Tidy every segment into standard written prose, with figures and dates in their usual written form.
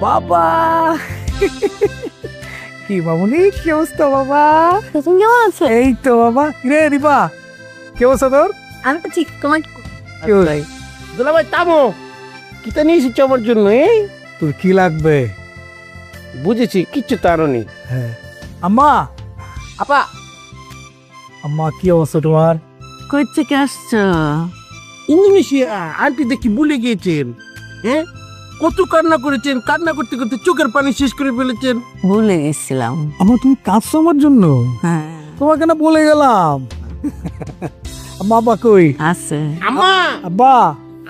বাবা কি মামুনি, কি অবস্থা বাবা? তুমি কেমন আছো? এই তো বাবা। রে রিপা, কি অবস্থা তোর? আমি তো ঠিক, তোমার কি হলো? দুলাভাই থামো, কিতা নিয়ে এসেছো আমার জন্য? তোর কি লাগবে? বুঝেছি, কিচ্ছু তো আরো নেই। হ্যাঁ আম্মা, আপা, আম্মা কি অবস্থা তোমার? কই থেকে আসছো? ইন্দোনেশিয়া। আন্টি দেখি ভুলে গিয়েছেন। হ্যাঁ, কত কান্না করেছেন, কান্না করতে করতে চোখের পানি শেষ করে ফেলেছেন। ভুলে গেছিলাম। আম্মা তুমি কাঁদছো আমার জন্য? হ্যাঁ তোমাকে না বলে গেলাম। আম্মা আব্বা কই? আছে। আম্মা, আব্বা,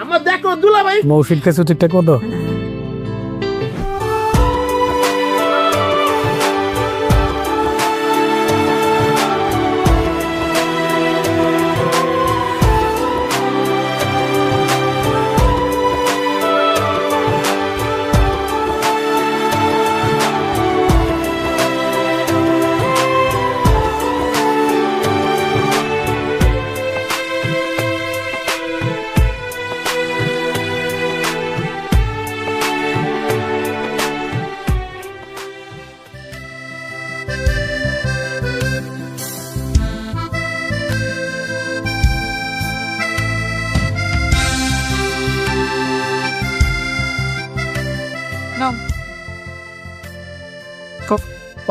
আমার দেখো দুলাভাই। মৌসির কাছে ঠিকঠাক মতো?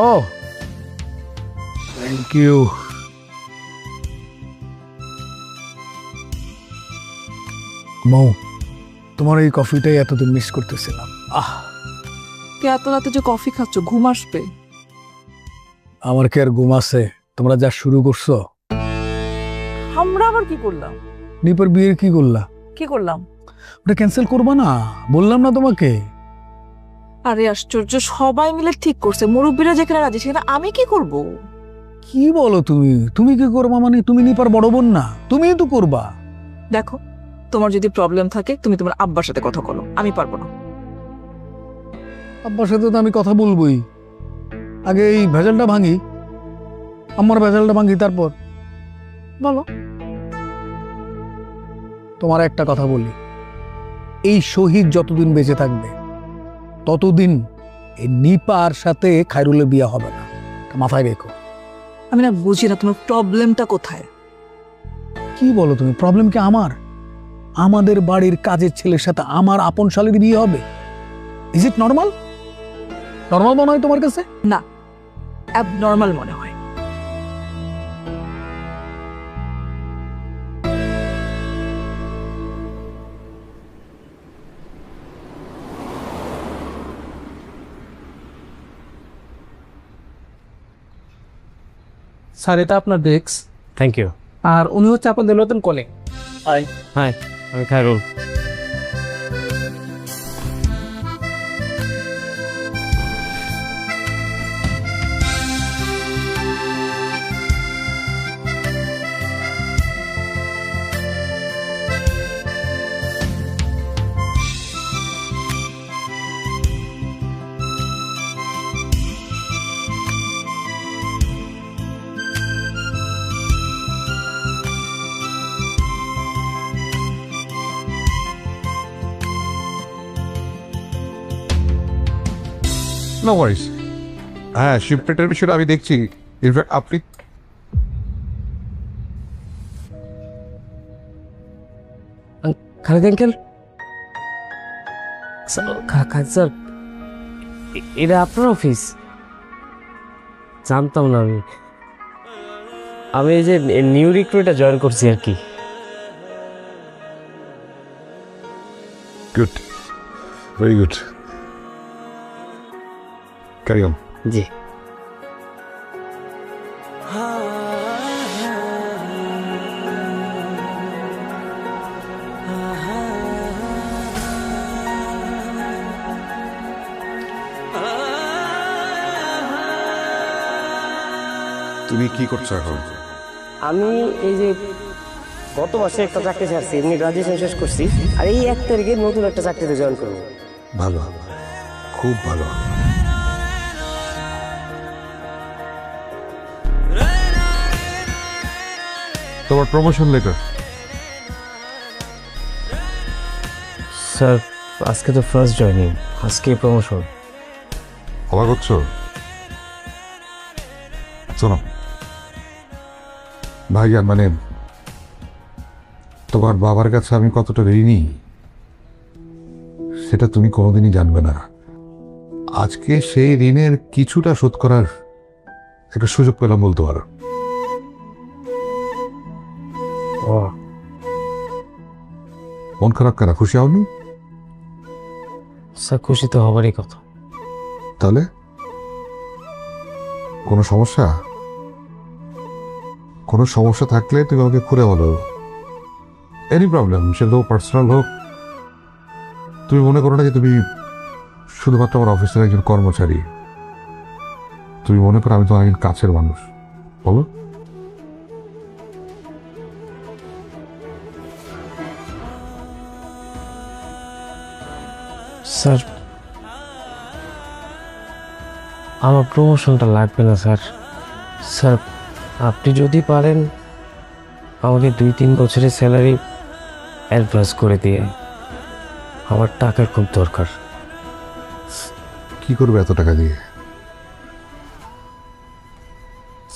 ও থ্যাংক ইউ। মৌ, তোমার এই কফিটাই এতদিন মিস করতেছিলাম। এত রাতে যে কফি খাচ্ছ, ঘুম আসবে? আমার কি আর ঘুম আছে? তোমরা যা শুরু করছো। আমরা আবার কি করলাম? নিপার বিয়ের কি করলা? কি করলাম? ওটা ক্যান্সেল করবা না? বললাম না তোমাকে? আরে আশ্চর্য, সবাই মিলে ঠিক করছে, মুরব্বীরা যেখানে রাজি সেখানে আমি কি করব? কি বলো তুমি? তুমি কি করবা মানে? তুমি নিপার বড় বোন না? তুমিই তো করবা। দেখো, তোমার যদি প্রবলেম থাকে তুমি তোমার আব্বার সাথে কথা বলো, আমি পারবো না। আব্বার সাথে তো আমি কথা বলবোই। আগে এই ভেজালটা ভাঙি, আমার ভেজালটা ভাঙি, তারপর বলো। তোমার একটা কথা বলি, এই শহীদ যতদিন বেঁচে থাকবে ততদিন এই নিপার সাথে খায়রুলের বিয়ে হবে না, এটা মাথায় রেখো। আমি না বুঝি না তোমার প্রবলেমটা কোথায়। কি বলো তুমি? প্রবলেম কি আমার? আমাদের বাড়ির কাজের ছেলের সাথে আমার আপন শালীর বিয়ে হবে? Is it normal? নর্মাল মনে হয় তোমার কাছে? না, অ্যাবনর্মাল মনে হয়। স্যার, এটা আপনার ডেস্ক। Thank you. আর উনি হচ্ছে আপনাদের নতুন কলিগ। হাই, আমি খায়রুল। নো ওয়ারিস। হ্যাঁ, শিপমেন্টের বিষয়টা আমি দেখছি। ইনফ্যাক্ট আপনি খালেদ আঙ্কেল, স্যার, এটা আপনার অফিস? জানতাম না। আমি এই যে নিউ রিক্রুটে জয়েন করছি আর কি। Good, very good. Carry on. জি। তুমি কি করছো এখন? আমি এই যে গত মাসে একটা চাকরি ছাড়ছি, এমনি গ্রাজুয়েশন শেষ করছি, আর এই 1 তারিখে নতুন একটা চাকরিতে জয়েন করবো। ভালো, খুব ভালো। তোমার প্রমোশন লেটার। স্যার, আজকে তো ফার্স্ট জয়নিং, আজকে প্রমোশন। অবাক হচ্ছ? শোনো ভাইয়া, মানে তোমার বাবার কাছে আমি কতটা ঋণী সেটা তুমি কোনোদিনই জানবে না। আজকে সেই ঋণের কিছুটা শোধ করার একটা সুযোগ পেলাম বলতে পারো। ও মন খারাপ কেন? খুশি হওনি? স্যার খুশি তো হবারই কথা। তাহলে কোনো সমস্যা? কোনো সমস্যা থাকলে তুমি আমাকে খুলে বলো। এনি প্রবলেম, সেটা পার্সোনাল হোক। তুমি মনে করো না যে তুমি শুধুমাত্র আমার অফিসের একজন কর্মচারী। তুমি মনে করো আমি তোমার একজন কাছের মানুষ। বলো। স্যার আমার প্রমোশনটা লাগবে না স্যার। স্যার আপনি যদি পারেন আমাকে 2-3 বছরের স্যালারি অ্যাডভান্স করে দিয়ে, আমার টাকার খুব দরকার। কি করবে এত টাকা দিয়ে?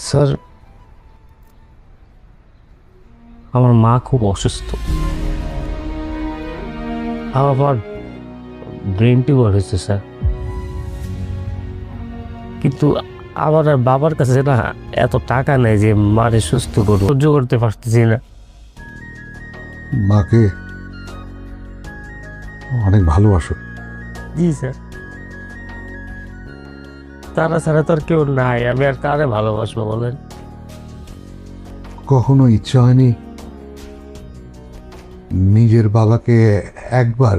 স্যার আমার মা খুব অসুস্থ, আমার ব্রেন টিউমার হয়েছে স্যার। কিন্তু আমার আর বাবার কাছে না এত টাকা নেই যে মারে সুস্থ করবো, সহ্য করতে পারতেছি না। মাকে অনেক ভালোবাসো। জি স্যার, তারা ছাড়া তো আর কেউ নাই, আমি আর কারে ভালোবাসবো বলেন? কখনো ইচ্ছা হয়নি নিজের বাবাকে একবার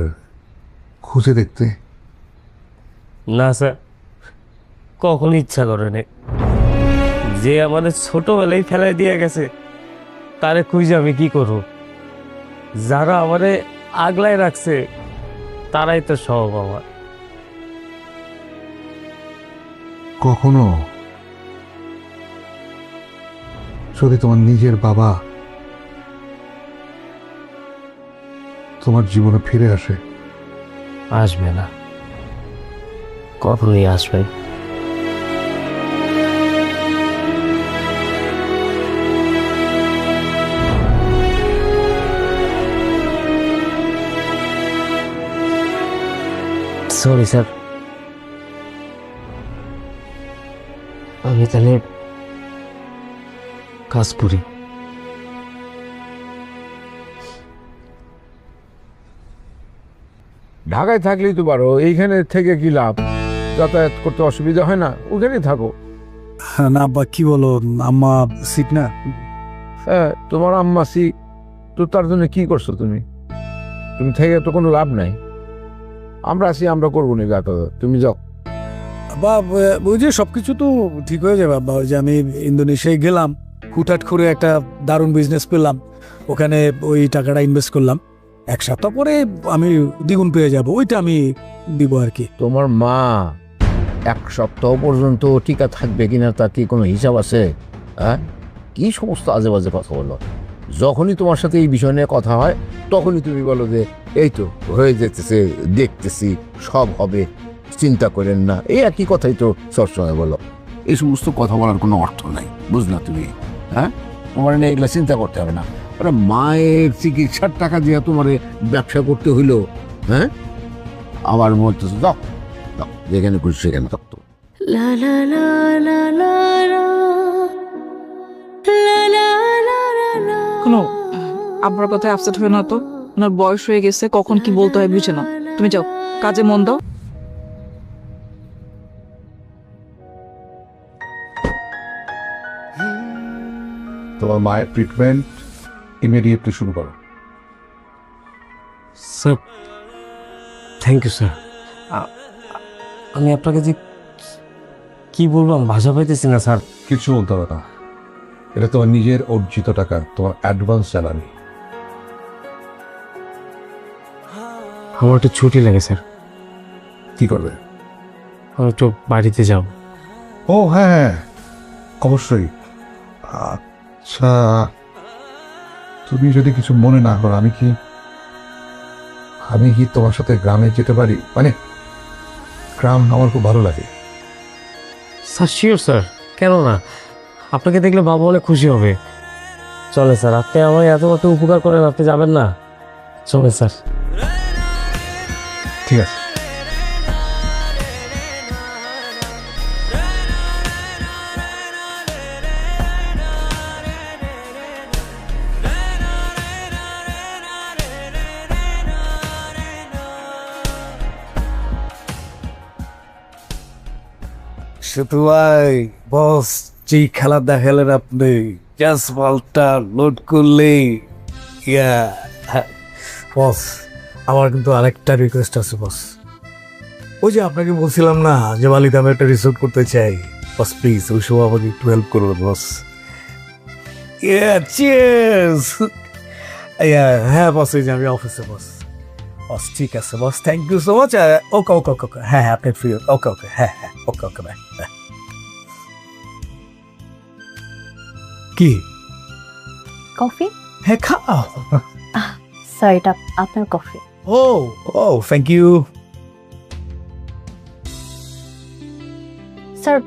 খুঁজে দেখতে? না স্যার, কখন ইচ্ছা করেনি। যে আমাদের ছোটবেলায় ফেলাই দিয়ে গেছে তারে খুঁজে আমি কি করব? যারা আমারে আগলায় রাখছে তারাই তো সব আমার। কখনো যদি তোমার নিজের বাবা তোমার জীবনে ফিরে আসে? আসবে না, কখনোই আসবে না। সরি স্যার, আমি তাহলে কাজ করি। ঢাকায় থাকলেই তো পারো, এইখানে থেকে কি লাভ? যাতায়াত করতে অসুবিধা হয় না? ওখানেই থাকো। না আব্বা, কি বলো, আম্মা সিক না। হ্যাঁ, তোমার আম্মাসি তো, তার জন্য কি করছো তুমি? তুমি থেকে তো কোনো লাভ নাই। আমরা আছি, আমরা করবো না যাতায়াত, তুমি যাও। বা ওই যে সবকিছু তো ঠিক হয়ে যাবে আব্বা। ওই যে আমি ইন্দোনেশিয়ায় গেলাম, হুটহাট করে একটা দারুণ বিজনেস পেলাম, ওখানে ওই টাকাটা ইনভেস্ট করলাম, 1 সপ্তাহ পরে আমি দ্বিগুণ পেয়ে যাব, ওইটা আমি দিব আর কি। তোমার মা 1 সপ্তাহ পর্যন্ত টিকা থাকবে কিনা তার কি কোনো হিসাব আছে? হ্যাঁ, কি সমস্ত আজে বাজে কথা বলো। যখনই তোমার সাথে এই বিষয় নিয়ে কথা হয় তখনই তুমি বলো যে এই তো হয়ে যেতেছে, দেখতেছি, সব হবে, চিন্তা করেন না। এই একই কথাই তো সবসময় বলো। এই সমস্ত কথা বলার কোনো অর্থ নাই, বুঝলা তুমি? হ্যাঁ, তোমার নিয়ে এগুলো চিন্তা করতে হবে না। ওরা মায়ের চিকিৎসার টাকা দিয়ে তোমার ব্যবসা করতে হইলো? হ্যাঁ, আবার বলতেছো যাও যাও, যেখানে খুশি সেখানে থাকতো। কোনো আব্বার কথায় আপসেট হয়ে না তো, ওনার বয়স হয়ে গেছে, কখন কি বলতে হয় বুঝে না। তুমি যাও, কাজে মন দাও। তোমার মায়ের ট্রিটমেন্ট ইমিডিয়েটলি শুরু করো। Sir thank you sir. আমি আপনাকে যে কি বলবো আমি ভাষা পাইতেছি না স্যার। কিছু বলতে হবে না, এটা তোমার নিজের অর্জিত টাকা, তোমার অ্যাডভান্স স্যালারি। আমার একটু ছুটি লাগে স্যার। কি করবে? আমি একটু বাড়িতে যাব। ও হ্যাঁ হ্যাঁ, অবশ্যই। আচ্ছা, তুমি যদি কিছু মনে না করো, আমি কি তোমার সাথে গ্রামে যেতে পারি? মানে গ্রাম আমার খুব ভালো লাগে। স্যার শিওর স্যার, কেন না? আপনাকে দেখলে বাবা অনেক খুশি হবে। চলে স্যার, আপনি আমায় এত কত উপকার করেন, আপনি যাবেন না? চলে স্যার। ঠিক আছে। শুধু ভাই বস যেই খেলা দেখালেন আপনি, জাস্ট বলটা লোড করলেই ইয়া। বস আমার কিন্তু আরেকটা রিকোয়েস্ট আছে বস। ওই যে আপনাকে বলছিলাম না যে বালিতে আমি একটা রিসোর্ট করতে চাই, বস প্লিজ ওই সময় আমাকে একটু হেল্প করবেন বস। ইয়া চিয়ার্স। ইয়া হ্যাঁ বস, এই যে আমি অফিসে বস। বস ঠিক আছে বস, থ্যাংক ইউ সো মাচ। ওকে ওকে ওকে ওকে, হ্যাঁ হ্যাঁ আপনি ফ্রি। ওকে ওকে, হ্যাঁ হ্যাঁ, ওকে ওকে বাই। কি? কফি? হ্যাঁ খাও। স্যার এটা আপনার কফি। ও ও থ্যাংক ইউ। স্যার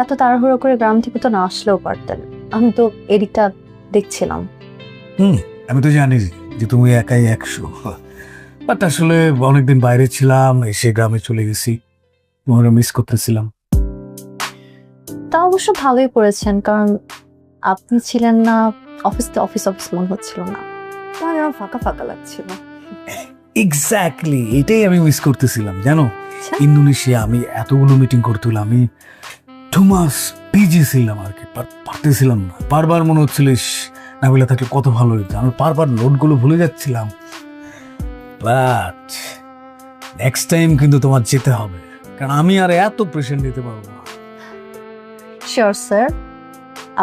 এত তাড়াহুড়ো করে গ্রাম থেকে তো না আসলেও পারতেন, আমি তো এদিকটা দেখছিলাম। আমি তো জানি যে তুমি একাই 100, বাট আসলে অনেকদিন বাইরে ছিলাম, এসে গ্রামে চলে গেছি, তোমার মিস করতেছিলাম। তা অবশ্য ভালোই করেছেন, কারণ আপনি ছিলেন না, অফিসে অফিস অফিস মনে হচ্ছিল না, আমার এরকম ফাঁকা ফাঁকা লাগছিল। এক্স্যাক্টলি এটাই আমি মিস করতেছিলাম জানো। আচ্ছা। ইন্দোনেশিয়া আমি এতগুলো মিটিং করতে হলো, আমি 2 মাস বিজি ছিলাম আর কি, পারতেছিলাম না। বারবার মনে হচ্ছিল নাবিলা থাকলে কত ভালো হতো, আমি বারবার নোটগুলো ভুলে যাচ্ছিলাম। বাট নেক্সট টাইম কিন্তু তোমার যেতে হবে, কারণ আমি আর এত প্রেশার নিতে পারবো না। শিওর স্যার,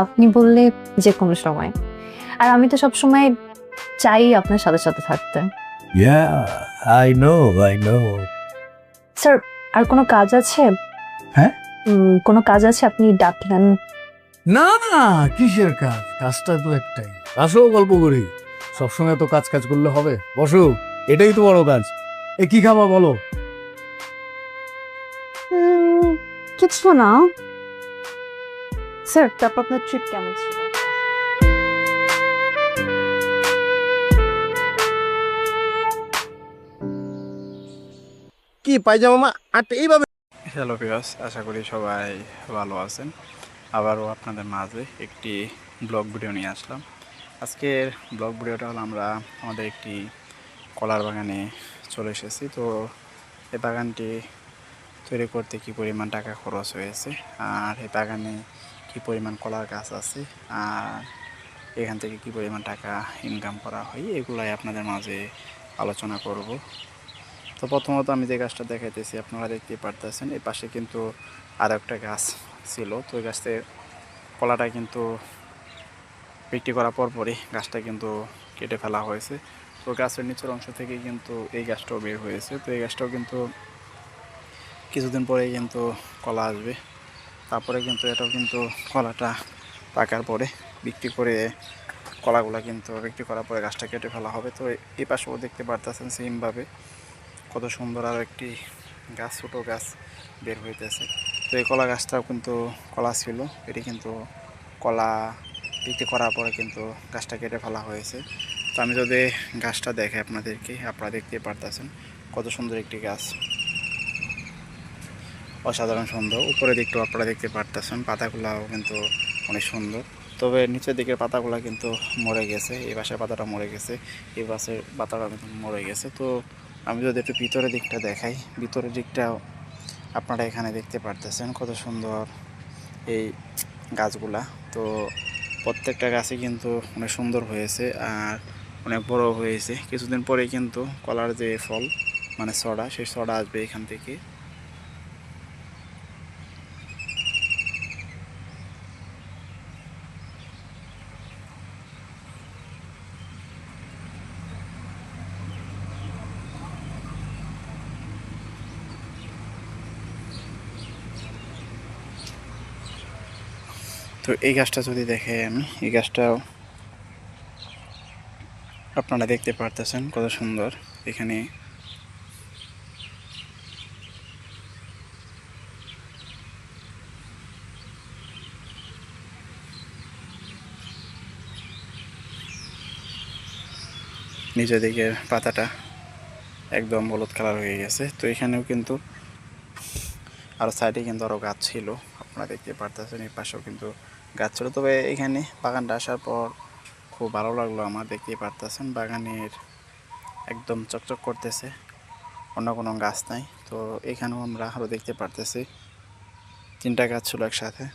আপনি বললে যে কোনো সময়, আর আমি তো সব সময় চাই আপনার সাথে সাথে থাকতে। I know. স্যার আর কোনো কাজ আছে? হ্যাঁ? কোনো কাজ আছে আপনি ডাকলেন? না না, কিসের কাজ? কাজটা তো একটাই, আসো গল্প করি। সবসময় তো কাজ কাজ করলে হবে? বসো, এটাই তো বড় কাজ। কি খাবা বলো? কিছু না। স্যার তারপর আপনার ট্রিপ কেমন ছিল? কি পায়জামা আর এইভাবে? হ্যালো ভিউয়ার্স, আশা করি সবাই ভালো আছেন। আবারও আপনাদের মাঝে একটি ব্লগ ভিডিও নিয়ে আসলাম। আজকের ব্লগ ভিডিওটা হলো আমরা আমাদের একটি কলার বাগানে চলে এসেছি। তো এই বাগানটি তৈরি করতে কী পরিমাণ টাকা খরচ হয়েছে, আর এই বাগানে কী পরিমাণ কলার গাছ আছে, আর এখান থেকে কী পরিমাণ টাকা ইনকাম করা হয়, এগুলাই আপনাদের মাঝে আলোচনা করব। তো প্রথমত আমি যে গাছটা দেখাইতেছি আপনারা দেখতে পারতেছেন, এই পাশে কিন্তু আর একটা গাছ ছিল। তো ওই গাছের কলাটা কিন্তু বিক্রি করার পরপরই গাছটা কিন্তু কেটে ফেলা হয়েছে। তো গাছের নিচের অংশ থেকে কিন্তু এই গাছটাও বের হয়েছে। তো এই গাছটাও কিন্তু কিছুদিন পরেই কিন্তু কলা আসবে। তারপরে কিন্তু এটাও কিন্তু কলাটা পাকার পরে বিক্রি করে, কলাগুলা কিন্তু বিক্রি করার পরে গাছটা কেটে ফেলা হবে। তো এই পাশেও দেখতে পারতেছেন সেমভাবে কত সুন্দর আরও একটি গাছ, ছোটো গাছ বের হইতেছে। তো এই কলা গাছটাও কিন্তু কলা ছিল, এটি কিন্তু কলা বিক্রি করার পরে কিন্তু গাছটা কেটে ফেলা হয়েছে। তো আমি যদি গাছটা দেখে আপনাদেরকে, আপনারা দেখতে পারতেছেন কত সুন্দর একটি গাছ, অসাধারণ সুন্দর। উপরের দিকটাও আপনারা দেখতে পারতেছেন, পাতাগুলাও কিন্তু অনেক সুন্দর। তবে নিচের দিকের পাতাগুলো কিন্তু মরে গেছে, এই পাশের পাতাটা মরে গেছে, এই পাশের পাতাটা কিন্তু মরে গেছে। তো আমি যদি একটু ভিতরের দিকটা দেখাই, ভিতরের দিকটাও আপনারা এখানে দেখতে পারতেছেন কত সুন্দর এই গাছগুলা। তো প্রত্যেকটা গাছই কিন্তু অনেক সুন্দর হয়েছে আর অনেক বড় হয়েছে। কিছুদিন পরে কিন্তু কলার যে ফল মানে ছড়া, সেই ছড়া আসবে এখান থেকে। তো এই গাছটা যদি দেখে আমি, এই গাছটাও আপনারা দেখতে পারতেছেন কত সুন্দর, এখানে নিচের দিকের পাতাটা একদম হলুদ কালার হয়ে গেছে। তো এখানেও কিন্তু আরও সাইডে কিন্তু আরও গাছ ছিল, আপনারা দেখতে পারতেছেন। এই পাশেও কিন্তু গাছ ছিল। তবে এখানে বাগানটা আসার পর খুব ভালো লাগলো আমার, দেখতেই পারতেছেন বাগানের একদম চকচক করতেছে, অন্য কোনো গাছ নাই। তো এখানেও আমরা আরও দেখতে পারতেছি 3টা গাছ ছিল একসাথে।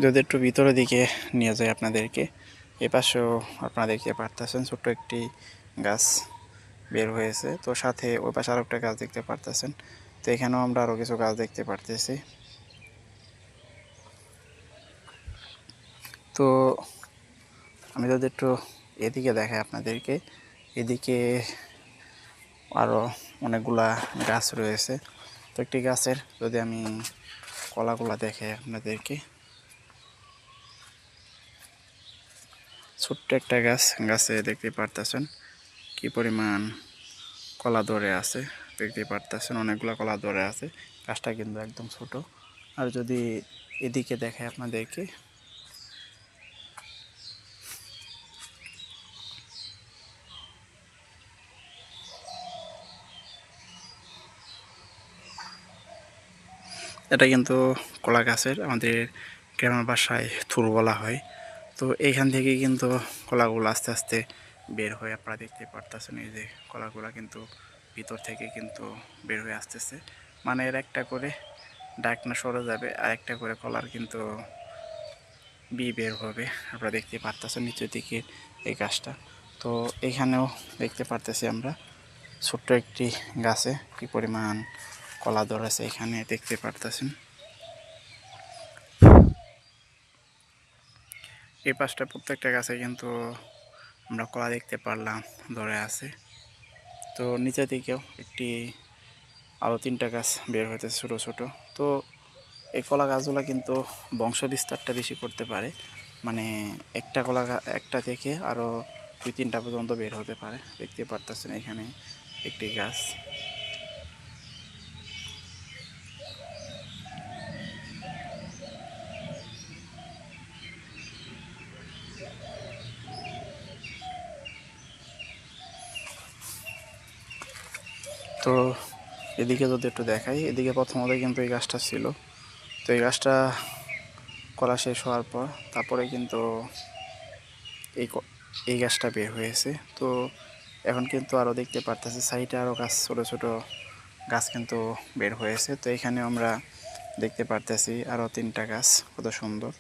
যদি একটু ভিতরের দিকে নিয়ে যায় আপনাদেরকে, এ পাশেও আপনারা দেখতে পারতেছেন ছোট্ট একটি গাছ বের হয়েছে। তো সাথে ওই পাশে আরও একটা গাছ দেখতে পারতেছেন। তো এখানেও আমরা আরও কিছু গাছ দেখতে পারতেছি। তো আমি যদি একটু এদিকে দেখাই আপনাদেরকে, এদিকে আরও অনেকগুলা গাছ রয়েছে। তো একটি গাছের যদি আমি কলাগুলা দেখাই আপনাদেরকে, ছোট্ট একটা গাছ, গাছে দেখতে পারতেছেন কি পরিমাণ কলা ধরে আছে, দেখতে পারতেছেন অনেকগুলো কলা ধরে আছে। গাছটা কিন্তু একদম ছোট। আর যদি এদিকে দেখাই আপনাদেরকে, এটা কিন্তু কলা গাছের, আমাদের গ্রামের ভাষায় থুর বলা হয়। তো এইখান থেকে কিন্তু কলাগুলো আস্তে আস্তে বের হয়ে আপনারা দেখতে পারতেছেন। এই যে কলাগুলো কিন্তু ভিতর থেকে কিন্তু বের হয়ে আসতেছে, মানে এর একটা করে ডাকনা সরে যাবে, আর একটা করে কলার কিন্তু বের হবে। আপনারা দেখতে পারতেছেন নিচের দিকে এই গাছটা। তো এখানেও দেখতে পারতেছি আমরা ছোট্ট একটি গাছে কি পরিমাণ কলা ধরেছে, এখানে দেখতে পারতেছেন। এই পাশটা প্রত্যেকটা গাছে কিন্তু আমরা কলা দেখতে পারলাম ধরে আছে। তো নিচের দিকেও একটি আরও 3টা গাছ বের হইতেছে ছোটো ছোটো। তো এই কলা গাছগুলো কিন্তু বংশ বিস্তারটা বেশি করতে পারে, মানে একটা একটা থেকে আরও 2-3টা পর্যন্ত বের হতে পারে। দেখতে পারতেছেন এখানে একটি গাছ। তো এদিকে যদি একটু দেখাই, এদিকে প্রথমত কিন্তু এই গাছটা ছিল। তো এই গাছটা কলা শেষ হওয়ার পর তারপরে কিন্তু এই এই গাছটা বের হয়েছে। তো এখন কিন্তু আরও দেখতে পারতেছি সাইডে আরও গাছ, ছোটো ছোটো গাছ কিন্তু বের হয়েছে। তো এখানে আমরা দেখতে পারতেছি আরও 3টা গাছ, কত সুন্দর।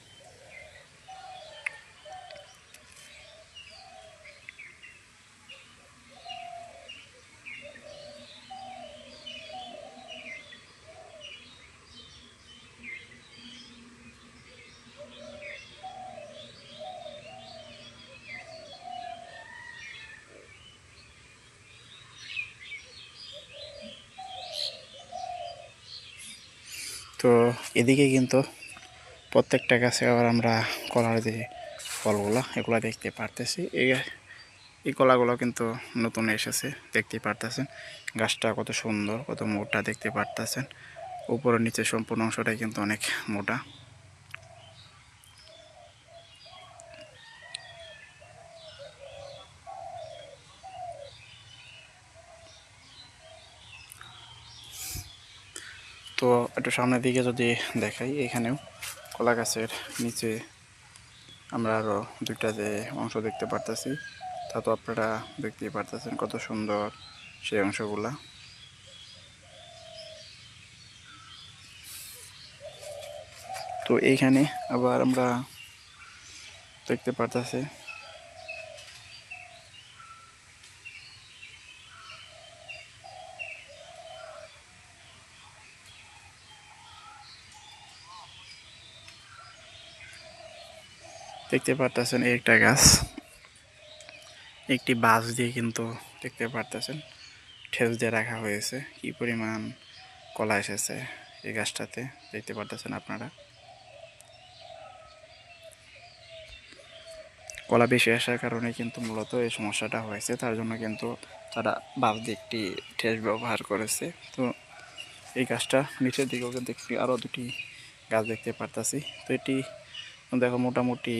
তো এদিকে কিন্তু প্রত্যেকটা গাছে আবার আমরা কলার যে ফলগুলা এগুলা দেখতে পারতেছি। এই কলাগুলো কিন্তু নতুন এসেছে, দেখতে পারতেছেন। গাছটা কত সুন্দর, কত মোটা দেখতে পারতেছেন। উপরের নিচে সম্পূর্ণ অংশটাই কিন্তু অনেক মোটা। তো একটু সামনের দিকে যদি দেখাই, এখানেও কলা গাছের নিচে আমরা আরও 2টা যে অংশ দেখতে পারতেছি, তা তো আপনারা দেখতেই পারতেছেন কত সুন্দর সেই অংশগুলা। তো এইখানে আবার আমরা দেখতে পারতেছি এই একটা গাছ, একটি বাঁশ দিয়ে কিন্তু দেখতে পারতেছেন ঠেস দিয়ে রাখা হয়েছে। কি পরিমাণ কলা এসেছে এই গাছটাতে দেখতে পারতেছেন আপনারা। কলা বেশি আসার কারণে কিন্তু মূলত এই সমস্যাটা হয়েছে, তার জন্য কিন্তু তারা বাঁশ দিয়ে একটি ঠেস ব্যবহার করেছে। তো এই গাছটা নিচের দিকেও কিন্তু একটি আরও দুটি গাছ দেখতে পারতাছি। তো এটি দেখো মোটামুটি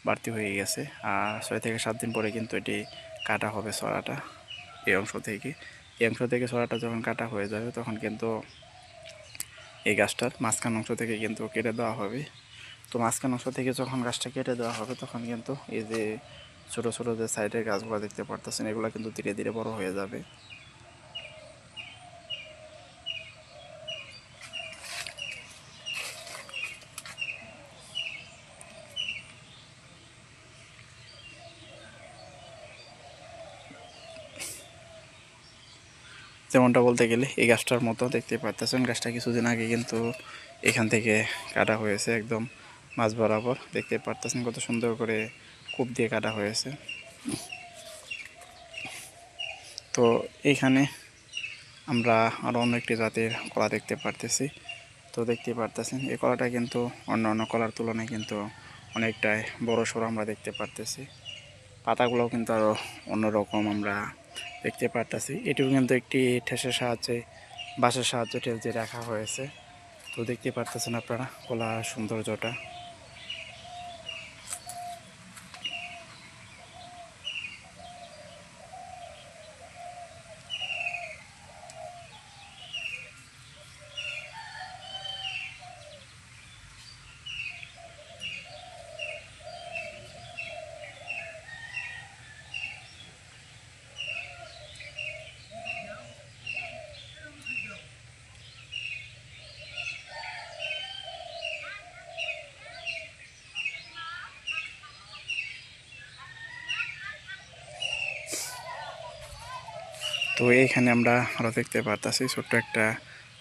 বাড়তি হয়ে গেছে, আর 6 থেকে 7 দিন পরে কিন্তু এটি কাটা হবে ছড়াটা। এই অংশ থেকে ছড়াটা যখন কাটা হয়ে যাবে তখন কিন্তু এই গাছটার মাঝখান অংশ থেকে কিন্তু কেটে দেওয়া হবে। তো মাঝখান অংশ থেকে যখন গাছটা কেটে দেওয়া হবে তখন কিন্তু এই যে ছোট ছোট যে সাইডের গাছগুলো দেখতে পারতেছেন এগুলো কিন্তু ধীরে ধীরে বড় হয়ে যাবে। যেমনটা বলতে গেলে এই গাছটার মতো দেখতে পারতেছেন, গাছটা কিছুদিন আগে কিন্তু এখান থেকে কাটা হয়েছে, একদম মাঝ বরাবর দেখতে পারতেছেন কত সুন্দর করে কূপ দিয়ে কাটা হয়েছে। তো এইখানে আমরা আরও অন্য একটি জাতের কলা দেখতে পারতেছি। তো দেখতে পারতেছেন এই কলাটা কিন্তু অন্য অন্য কলার তুলনায় কিন্তু অনেকটাই বড় সড়ো আমরা দেখতে পারতেছি। পাতাগুলোও কিন্তু আরও অন্যরকম আমরা দেখতে পারতেছি। এটিও কিন্তু একটি ঠেসের সাহায্যে বাঁশের সাহায্যে ঠেস দিয়ে রাখা হয়েছে। তো দেখতে পারতেছেন আপনারা কলার সৌন্দর্যটা। তো এইখানে আমরা আরও দেখতে পারতেছি ছোট্ট একটা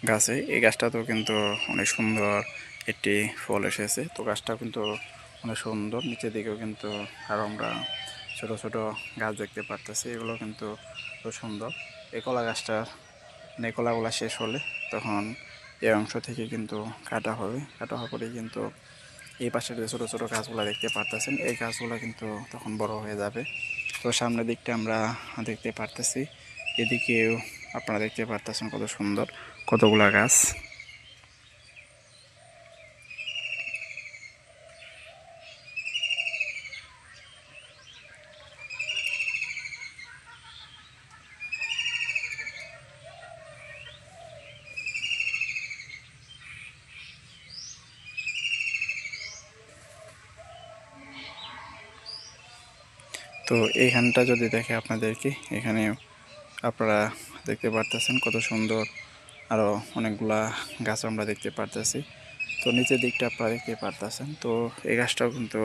গাছে, এই গাছটাতেও কিন্তু অনেক সুন্দর একটি ফল এসেছে। তো গাছটাও কিন্তু অনেক সুন্দর, নিচের দিকেও কিন্তু আরও আমরা ছোট ছোট গাছ দেখতে পারতেছি, এগুলো কিন্তু খুব সুন্দর। এই কলা গাছটার মানে কলাগুলা শেষ হলে তখন এই অংশ থেকে কিন্তু কাটা হবে, কাটা হওয়ার পরে কিন্তু এই পাশের যে ছোটো ছোটো গাছগুলো দেখতে পারতেছেন এই গাছগুলো কিন্তু তখন বড় হয়ে যাবে। তো সামনের দিকটা আমরা দেখতে পারতেছি, এদিকেও আপনারা দেখতে পারতেছেন কত সুন্দর কতগুলা গাছ। তো এইখানটা যদি দেখে আপনাদেরকে, এখানে আপনারা দেখতে পারতেছেন কত সুন্দর আরও অনেকগুলা গাছ আমরা দেখতে পারতেছি। তো নিচের দিকটা আপনারা দেখতে পারতেছেন। তো এই গাছটাও কিন্তু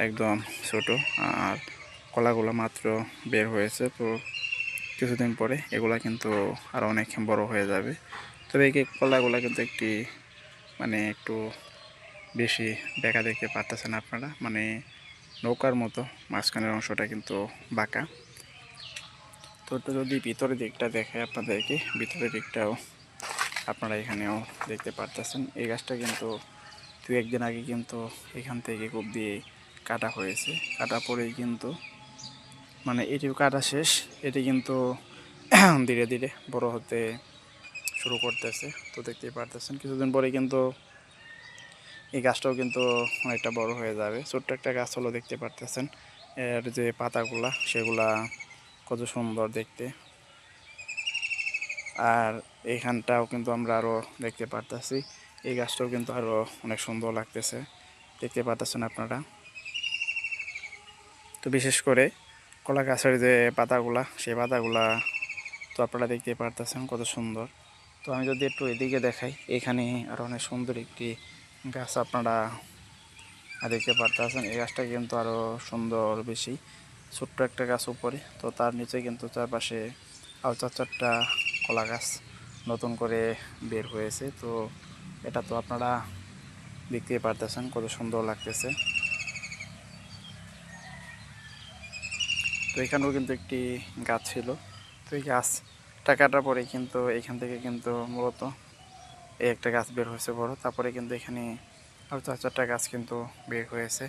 একদম ছোট, আর কলাগুলো মাত্র বের হয়েছে। তো কিছুদিন পরে এগুলা কিন্তু আরও অনেক বড় হয়ে যাবে। তবে এই কলাগুলো কিন্তু মানে একটু বেশি বেঁকা দেখতে পারতেছেন আপনারা, মানে নৌকার মতো মাঝখানের অংশটা কিন্তু বাঁকা। তো একটু যদি ভিতরের দিকটা দেখে আপনাদেরকে, ভিতরের দিকটাও আপনারা এখানেও দেখতে পারতেছেন। এই গাছটা কিন্তু 2-1 দিন আগে কিন্তু এখান থেকে কূপ দিয়ে কাটা হয়েছে, কাটা পরেই কিন্তু মানে এটিও কাটা শেষ, এটি কিন্তু ধীরে ধীরে বড় হতে শুরু করতেছে। তো দেখতেই পারতেছেন কিছুদিন পরে কিন্তু এই গাছটাও কিন্তু অনেকটা বড় হয়ে যাবে। ছোট্ট একটা গাছ হলো, দেখতে পারতেছেন এর যে পাতাগুলা সেগুলা কত সুন্দর দেখতে। আর এইখানটাও কিন্তু আমরা আরও দেখতে পারতেছি, এই গাছটাও কিন্তু আরও অনেক সুন্দর লাগতেছে, দেখতে পারতেছেন আপনারা। তো বিশেষ করে কলা গাছের যে পাতাগুলা সেই পাতাগুলা তো আপনারা দেখতে পারতেছেন কত সুন্দর। তো আমি যদি একটু এদিকে দেখাই, এখানে আরও অনেক সুন্দর একটি গাছ আপনারা দেখতে পারতেছেন। এই গাছটা কিন্তু আরও সুন্দর বেশি, ছোট্ট একটা গাছ উপরে, তো তার নিচে কিন্তু চারপাশে আরও 4-4টা কলা গাছ নতুন করে বের হয়েছে। তো এটা তো আপনারা দেখতেই পারতেছেন কত সুন্দর লাগতেছে। তো এখানেও কিন্তু একটি গাছ ছিল, তো এই গাছটা কাটার পরে কিন্তু এখান থেকে কিন্তু মূলত এই একটা গাছ বের হয়েছে বড়, তারপরে কিন্তু এখানে আরও 4-4টা গাছ কিন্তু বের হয়েছে।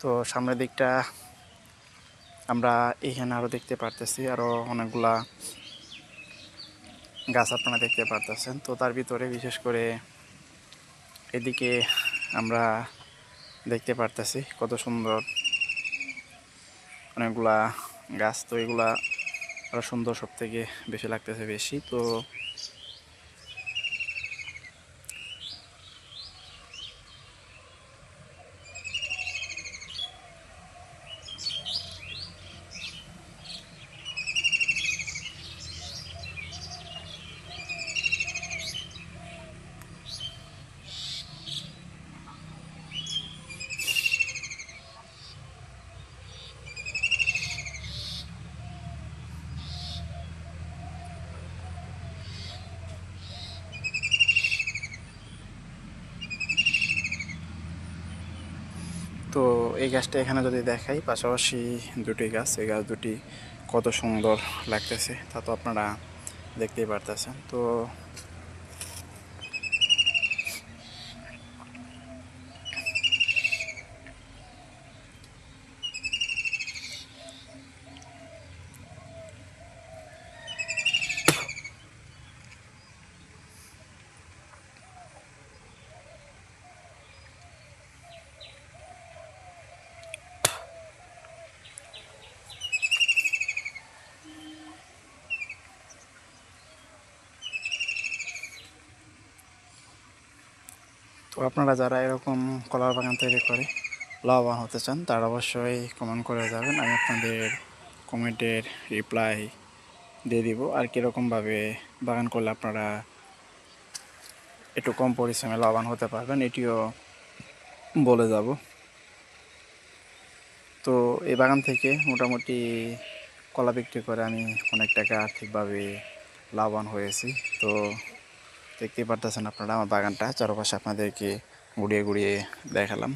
তো সামনের দিকটা আমরা এখানে আরও দেখতে পারতেছি আরও অনেকগুলা গাছ আপনারা দেখতে পারতেছেন। তো তার ভিতরে বিশেষ করে এদিকে আমরা দেখতে পারতেছি কত সুন্দর অনেকগুলা গাছ। তো এগুলা আরো সুন্দর, সব থেকে বেশি লাগতেছে বেশি। তো তো এই গাছটা এখানে যদি দেখাই, পাশাপাশি দুটি গাছ, এই গাছ দুটি কত সুন্দর লাগতেছে তা তো আপনারা দেখতেই পারতেছেন। তো তো আপনারা যারা এরকম কলার বাগান তৈরি করে লাভবান হতে চান, তারা অবশ্যই কমেন্ট করে যাবেন। আমি আপনাদের কমেন্টের রিপ্লাই দিয়ে দিব। আর কীরকমভাবে বাগান করলে আপনারা একটু কম পরিশ্রমে লাভবান হতে পারবেন, এটিও বলে যাব। তো এই বাগান থেকে মোটামুটি কলা বিক্রি করে আমি অনেক টাকা আর্থিকভাবে লাভবান হয়েছি। তো দেখতেই পারতেছেন আপনারা আমার বাগানটা, চারপাশে আপনাদেরকে ঘুরিয়ে ঘুরিয়ে দেখালাম।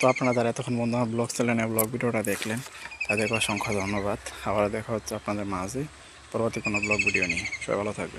তো আপনারা যারা এতক্ষণ বন্ধু আমার ব্লগ চ্যানেলে ব্লগ ভিডিওটা দেখলেন, তাদেরকে অসংখ্য ধন্যবাদ। আবার দেখা হচ্ছে আপনাদের মাঝে পরবর্তী কোনো ব্লগ ভিডিও নিয়ে। সবাই ভালো থাকবেন।